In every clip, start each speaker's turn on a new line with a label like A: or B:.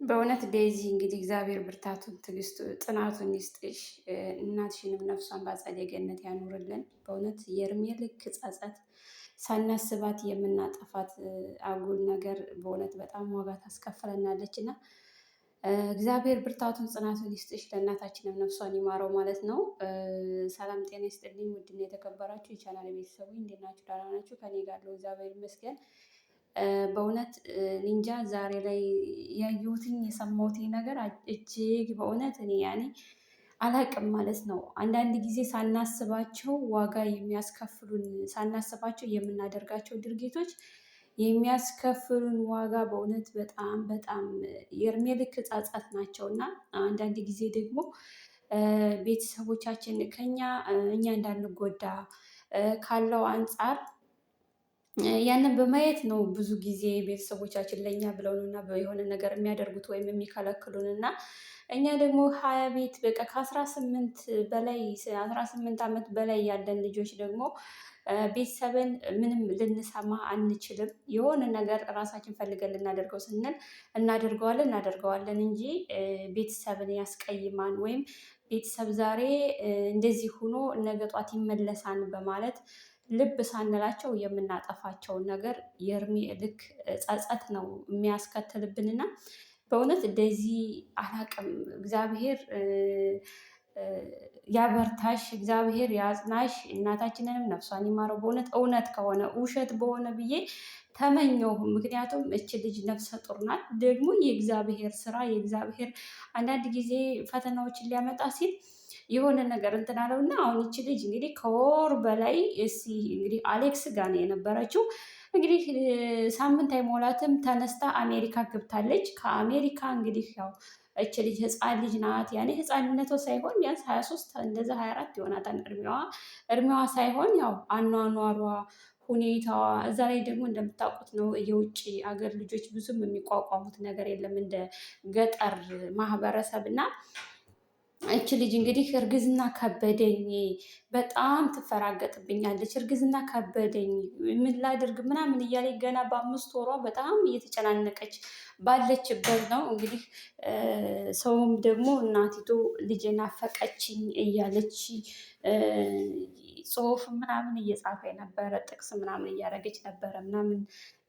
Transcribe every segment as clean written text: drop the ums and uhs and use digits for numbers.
A: በእውነት ዴዚ እንግዲህ እግዚአብሔር ብርታቱን፣ ትዕግስቱ፣ ጽናቱን ይስጥሽ። እናትሽንም ነፍሷን በአጸደ ገነት ያኑርልን። በእውነት የእድሜ ልክ ጸጸት ሳናስባት የምናጠፋት አጉል ነገር በእውነት በጣም ዋጋ ታስከፍለናለች እና እግዚአብሔር ብርታቱን ጽናቱን ይስጥሽ። ለእናታችንም ነፍሷን ይማረው ማለት ነው። ሰላም ጤና ይስጥልኝ። ውድና የተከበራችሁ የቻናል ቤተሰቦች እንዴት ናችሁ? ደህና ናችሁ? ከኔ ጋር ያለው እግዚአብሔር ይመስገን። በእውነት ኒንጃ ዛሬ ላይ ያየሁትኝ የሰማሁትኝ ነገር እጅግ በእውነት እኔ አላቅም ማለት ነው። አንዳንድ ጊዜ ሳናስባቸው ዋጋ የሚያስከፍሉን ሳናስባቸው የምናደርጋቸው ድርጊቶች የሚያስከፍሉን ዋጋ በእውነት በጣም በጣም የእድሜ ልክ ጸጸት ናቸው እና አንዳንድ ጊዜ ደግሞ ቤተሰቦቻችን እኛ እንዳንጎዳ ካለው አንጻር ያንን በማየት ነው ብዙ ጊዜ ቤተሰቦቻችን ለእኛ ብለው ነው እና የሆነ ነገር የሚያደርጉት ወይም የሚከለክሉን እና እኛ ደግሞ 20 ቤት በቃ ከ18 በላይ 18 ዓመት በላይ ያለን ልጆች ደግሞ ቤተሰብን ምንም ልንሰማ አንችልም። የሆነ ነገር ራሳችን ፈልገን ልናደርገው ስንል እናደርገዋለን እንጂ ቤተሰብን ያስቀይማን ወይም ቤተሰብ ዛሬ እንደዚህ ሆኖ ነገ ጧት ይመለሳን በማለት ልብ ሳንላቸው የምናጠፋቸውን ነገር የእድሜ ልክ ጸጸት ነው የሚያስከትልብንና በእውነት እንደዚህ አላቅም። እግዚአብሔር ያበርታሽ፣ እግዚአብሔር ያጽናሽ፣ እናታችንንም ነፍሷን ይማረው። በእውነት እውነት ከሆነ ውሸት በሆነ ብዬ ተመኘው። ምክንያቱም እች ልጅ ነፍሰ ጡር ናት። ደግሞ የእግዚአብሔር ስራ የእግዚአብሔር አንዳንድ ጊዜ ፈተናዎችን ሊያመጣ ሲል የሆነ ነገር እንትን አለው እና አሁን ይቺ ልጅ እንግዲህ ከወር በላይ እንግዲህ አሌክስ ጋር ነው የነበረችው። እንግዲህ ሳምንት አይሞላትም ተነስታ አሜሪካ ገብታለች። ከአሜሪካ እንግዲህ ያው እች ልጅ ህፃን ልጅ ናት። ያኔ ህፃንነቷ ሳይሆን ቢያንስ 23 እንደዛ 24 ይሆናታል እድሜዋ ሳይሆን ያው አኗኗሯ ሁኔታዋ እዛ ላይ ደግሞ እንደምታውቁት ነው የውጭ አገር ልጆች ብዙም የሚቋቋሙት ነገር የለም እንደ ገጠር ማህበረሰብ እና እች ልጅ እንግዲህ እርግዝና ከበደኝ፣ በጣም ትፈራገጥብኛለች፣ እርግዝና ከበደኝ፣ ምን ላድርግ ምናምን እያለች ገና በ5 ወሯ በጣም እየተጨናነቀች ባለችበት ነው እንግዲህ ሰውም ደግሞ እናቲቱ ልጄ ናፈቀችኝ እያለች ጽሁፍ ምናምን እየጻፈ ነበረ፣ ጥቅስ ምናምን እያደረገች ነበረ ምናምን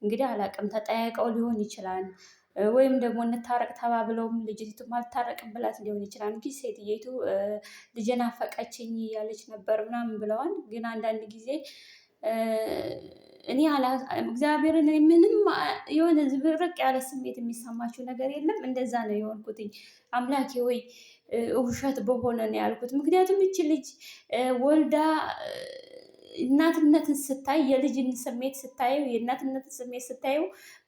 A: እንግዲህ አላቅም ተጠያይቀው ሊሆን ይችላል ወይም ደግሞ እንታረቅ ተባብለውም ልጅቱ አልታረቅም ብላት ሊሆን ይችላል። እንግዲህ ሴትየቱ ልጄን ናፈቀችኝ እያለች ነበር ምናምን ብለዋል። ግን አንዳንድ ጊዜ እኔ እግዚአብሔርን ምንም የሆነ ዝብርቅ ያለ ስሜት የሚሰማችው ነገር የለም። እንደዛ ነው የሆንኩትኝ። አምላኬ ወይ ውሸት በሆነ ነው ያልኩት። ምክንያቱም ይቺ ልጅ ወልዳ እናትነትን ስታይ የልጅን ስሜት ስታዩ የእናትነትን ስሜት ስታዩ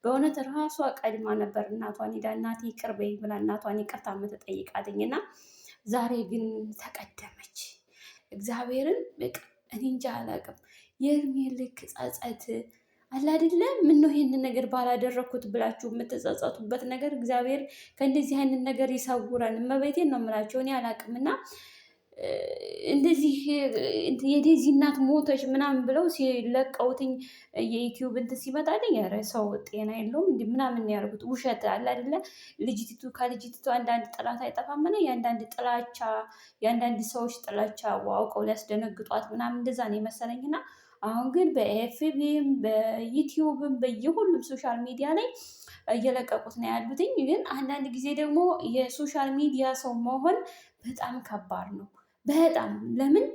A: በእውነት ራሷ ቀድማ ነበር እናቷን ሄዳ እናቴ ይቅር በይ ብላ እናቷን ይቅርታ የምትጠይቃትኝ እና ዛሬ ግን ተቀደመች። እግዚአብሔርን በቃ እኔ እንጃ አላውቅም። የእድሜ ልክ ጸጸት አለ አይደለ? ምነው ይሄንን ነገር ባላደረኩት ብላችሁ የምትጸጸቱበት ነገር እግዚአብሔር ከእንደዚህ አይነት ነገር ይሰውረን። እመቤቴን ነው የምላቸው። እኔ አላውቅም እና እንደዚህ የዴዚ እናት ሞተች ምናምን ብለው ሲለቀውትኝ የዩቲዩብ እንትን ሲመጣልኝ ኧረ ሰው ጤና የለውም እንዲ ምናምን ያደርጉት ውሸት አለ አይደለ? ልጅቲቱ ከልጅቲቱ አንዳንድ ጥላት አይጠፋምና የአንዳንድ ጥላቻ የአንዳንድ ሰዎች ጥላቻ አውቀው ሊያስደነግጧት ምናምን እንደዛ ነው የመሰለኝና አሁን ግን በኤፍቢም በዩቲዩብም በየሁሉም ሶሻል ሚዲያ ላይ እየለቀቁት ነው ያሉትኝ። ግን አንዳንድ ጊዜ ደግሞ የሶሻል ሚዲያ ሰው መሆን በጣም ከባድ ነው። በጣም ለምን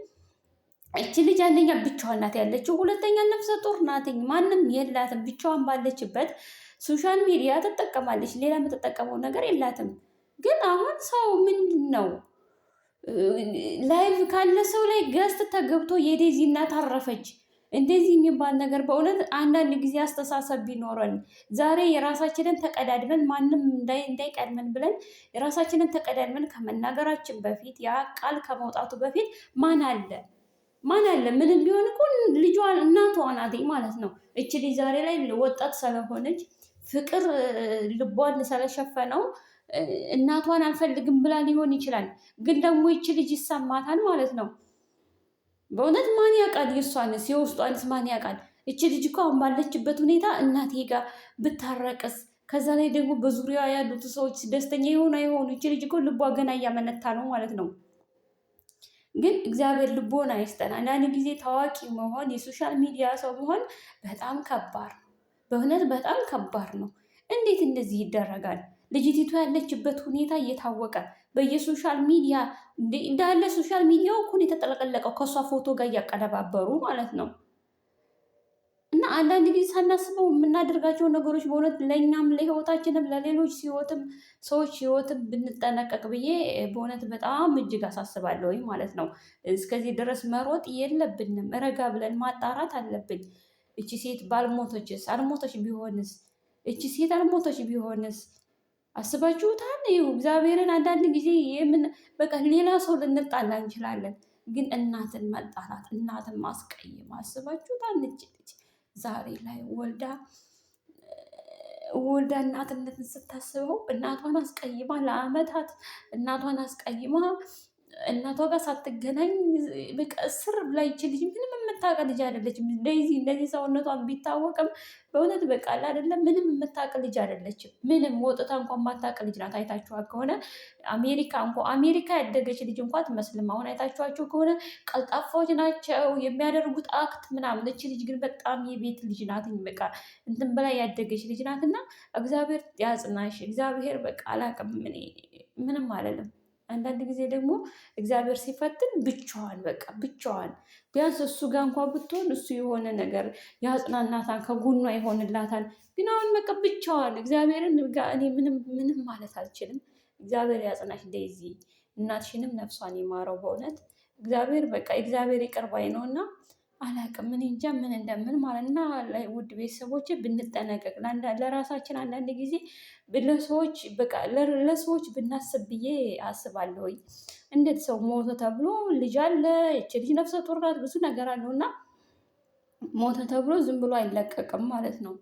A: እቺ ልጅ አንደኛ ብቻዋን ናት ያለችው፣ ሁለተኛ ነፍሰ ጡር ናትኝ፣ ማንም የላትም። ብቻዋን ባለችበት ሶሻል ሚዲያ ትጠቀማለች፣ ሌላ የምትጠቀመው ነገር የላትም። ግን አሁን ሰው ምንድን ነው ላይቭ ካለ ሰው ላይ ገዝት ተገብቶ የዴዚ እናት አረፈች እንደዚህ የሚባል ነገር በእውነት አንዳንድ ጊዜ አስተሳሰብ ቢኖረን ዛሬ የራሳችንን ተቀዳድመን ማንም እንዳይቀድመን ብለን የራሳችንን ተቀዳድመን ከመናገራችን በፊት ያ ቃል ከመውጣቱ በፊት ማን አለ ምንም ቢሆን እኮ ልጇን እናቷ ናት ማለት ነው። እች ልጅ ዛሬ ላይ ወጣት ስለሆነች ፍቅር ልቧን ስለሸፈነው እናቷን አልፈልግም ብላ ሊሆን ይችላል። ግን ደግሞ ይች ልጅ ይሰማታል ማለት ነው። በእውነት ማን ያውቃል? የእሷንስ የውስጧንስ ማን ያውቃል? እች ልጅ እኮ አሁን ባለችበት ሁኔታ እናቴ ጋር ብታረቅስ ከዛ ላይ ደግሞ በዙሪያ ያሉት ሰዎች ደስተኛ የሆኑ አይሆኑ፣ ይቺ ልጅ እኮ ልቧ ገና እያመነታ ነው ማለት ነው። ግን እግዚአብሔር ልቦና አይስጠን። አንዳንድ ጊዜ ታዋቂ መሆን የሶሻል ሚዲያ ሰው መሆን በጣም ከባድ ነው። በእውነት በጣም ከባድ ነው። እንዴት እንደዚህ ይደረጋል? ልጅቲቱ ያለችበት ሁኔታ እየታወቀ በየሶሻል ሚዲያ እንዳለ ሶሻል ሚዲያው እኮ የተጠለቀለቀው ከእሷ ፎቶ ጋር እያቀነባበሩ ማለት ነው። እና አንዳንድ ጊዜ ሳናስበው የምናደርጋቸው ነገሮች በእውነት ለእኛም ለህይወታችንም ለሌሎች ህይወትም ሰዎች ህይወትም ብንጠነቀቅ ብዬ በእውነት በጣም እጅግ አሳስባለሁ ማለት ነው። እስከዚህ ድረስ መሮጥ የለብንም። ረጋ ብለን ማጣራት አለብን። እቺ ሴት ባልሞተችስ? አልሞተች ቢሆንስ? እቺ ሴት አልሞተች ቢሆንስ? አስባችሁታል? ይሁ እግዚአብሔርን አንዳንድ ጊዜ የምን በቃ ሌላ ሰው ልንጣላ እንችላለን፣ ግን እናትን መጣላት እናትን ማስቀየም አስባችሁታል? ልጅ ዛሬ ላይ ወልዳ እናትነትን ስታስበው እናቷን አስቀይማ ለአመታት እናቷን አስቀይማ እናቷ ጋር ሳትገናኝ በቃ እስር ብላ ልጅ ምንም የምታውቅ ልጅ አይደለችም። እንደዚህ ሰውነቷን ቢታወቅም በእውነት በቃ አይደለም ምንም የምታውቅ ልጅ አይደለችም። ምንም ወጥታ እንኳን ማታውቅ ልጅ ናት። አይታችኋት ከሆነ አሜሪካ ያደገች ልጅ እንኳን ትመስልም። አሁን አይታችኋቸው ከሆነ ቀልጣፋዎች ናቸው የሚያደርጉት አክት ምናምን። እች ልጅ ግን በጣም የቤት ልጅ ናት። በቃ እንትን በላይ ያደገች ልጅ ናት። እና እግዚአብሔር ያጽናሽ። እግዚአብሔር በቃ አላውቅም ምንም አለለም። አንዳንድ ጊዜ ደግሞ እግዚአብሔር ሲፈትን ብቻዋን ቢያንስ እሱ ጋር እንኳ ብትሆን እሱ የሆነ ነገር ያጽናናታል፣ ከጎኗ ይሆንላታል። ግን አሁን በቃ ብቻዋን እግዚአብሔርን እኔ ምንም ማለት አልችልም። እግዚአብሔር ያጽናሽ ዴዚ፣ እናትሽንም ነፍሷን ይማረው። በእውነት እግዚአብሔር ይቅር ባይ ነው እና አላቅም ምን እንጃ ምን እንደምን ማለት እና ውድ ቤተሰቦች ብንጠነቀቅ ለራሳችን አንዳንድ ጊዜ ለሰዎች ብናስብ ብዬ አስባለሁኝ። እንዴት ሰው ሞተ ተብሎ ልጅ አለ፣ ይች ልጅ ነፍሰ ጡር ናት፣ ብዙ ነገር አለው እና ሞተ ተብሎ ዝም ብሎ አይለቀቅም ማለት ነው።